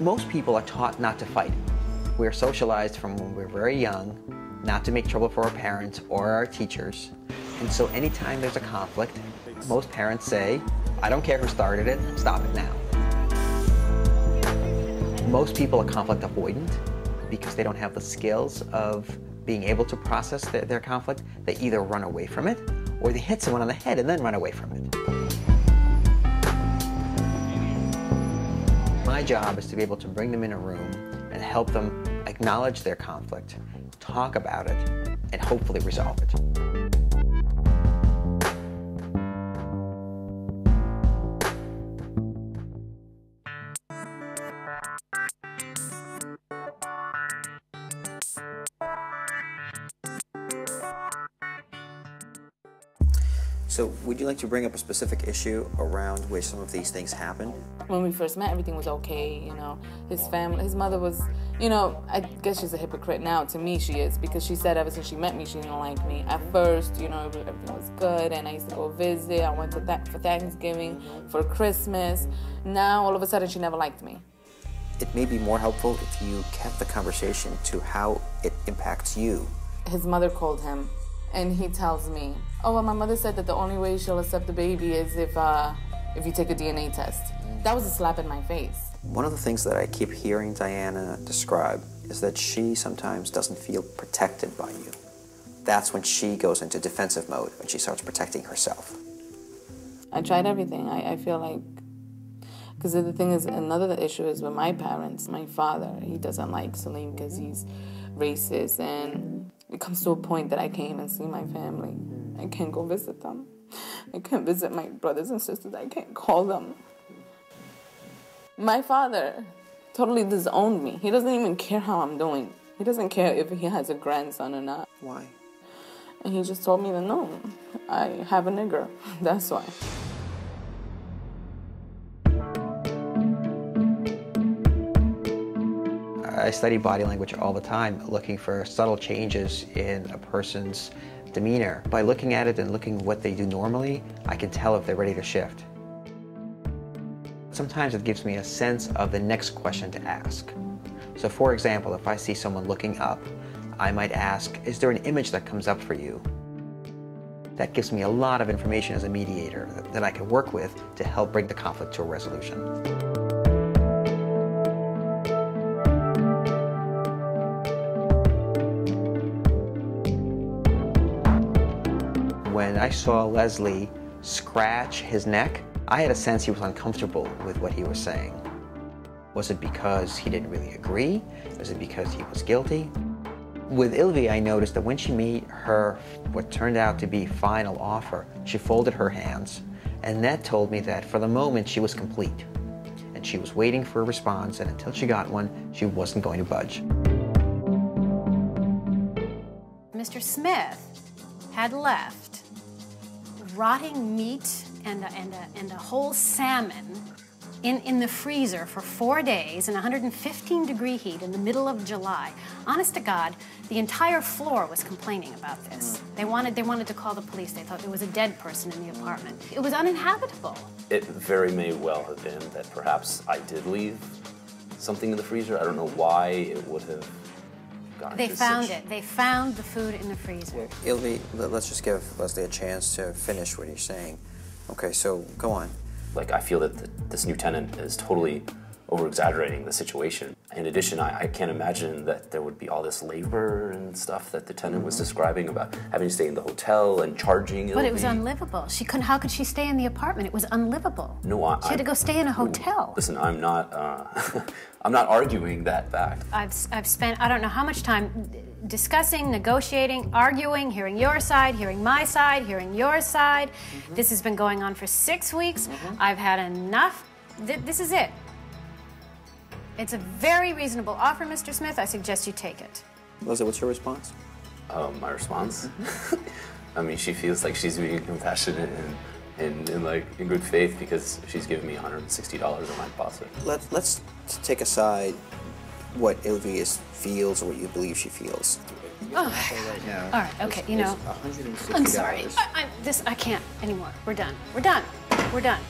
Most people are taught not to fight. We're socialized from when we're very young, not to make trouble for our parents or our teachers. And so anytime there's a conflict, most parents say, I don't care who started it, stop it now. Most people are conflict avoidant because they don't have the skills of being able to process their conflict. They either run away from it or they hit someone on the head and then run away from it. My job is to be able to bring them in a room and help them acknowledge their conflict, talk about it, and hopefully resolve it. So would you like to bring up a specific issue around where some of these things happened? When we first met, everything was okay, you know. His family, his mother was, you know, I guess she's a hypocrite now. To me, she is, because she said ever since she met me, she didn't like me. At first, you know, everything was good, and I used to go visit. I went to for Thanksgiving, for Christmas. Now, all of a sudden, she never liked me. It may be more helpful if you kept the conversation to how it impacts you. His mother called him, and he tells me, oh, well, my mother said that the only way she'll accept the baby is if you take a DNA test. That was a slap in my face. One of the things that I keep hearing Diana describe is that she sometimes doesn't feel protected by you. That's when she goes into defensive mode, when she starts protecting herself. I tried everything. I feel like, because the thing is, another issue is with my parents. My father, he doesn't like Salim because he's racist, and it comes to a point that I can't even see my family. I can't go visit them. I can't visit my brothers and sisters. I can't call them. My father totally disowned me. He doesn't even care how I'm doing. He doesn't care if he has a grandson or not. Why? And he just told me that, no, I have a nigger. That's why. I study body language all the time, looking for subtle changes in a person's demeanor. By looking at it and looking what they do normally, I can tell if they're ready to shift. Sometimes it gives me a sense of the next question to ask. So for example, if I see someone looking up, I might ask, is there an image that comes up for you? That gives me a lot of information as a mediator that I can work with to help bring the conflict to a resolution. When I saw Leslie scratch his neck, I had a sense he was uncomfortable with what he was saying. Was it because he didn't really agree? Was it because he was guilty? With Ilvi, I noticed that when she made her what turned out to be final offer, she folded her hands, and that told me that for the moment she was complete. And she was waiting for a response, and until she got one, she wasn't going to budge. Mr. Smith had left rotting meat and a whole salmon in the freezer for 4 days in 115-degree heat in the middle of July. Honest to God, the entire floor was complaining about this. They wanted to call the police. They thought there was a dead person in the apartment. It was uninhabitable. It very may well have been that perhaps I did leave something in the freezer. I don't know why it would have gotten They found it. They found the food in the freezer. Ilvi, let's just give Leslie a chance to finish what he's saying. Okay, so go on. Like, I feel that this new tenant is totally over-exaggerating the situation. In addition, I can't imagine that there would be all this labor and stuff that the tenant was describing about having to stay in the hotel and charging. But it was unlivable. She couldn't. How could she stay in the apartment? It was unlivable. No, she had to go stay in a hotel. Listen, I'm not. I'm not arguing that fact. I've spent I don't know how much time discussing, negotiating, arguing, hearing your side, hearing my side, hearing your side. This has been going on for 6 weeks. I've had enough. This is it. It's a very reasonable offer, Mr. Smith. I suggest you take it. Leslie, what's your response? My response? I mean, she feels like she's being compassionate and in good faith because she's giving me $160 on my deposit. Let's take aside what Ilvi feels or what you believe she feels. Oh, right now, all right, okay, you know, I'm sorry. I can't anymore. We're done. We're done. We're done.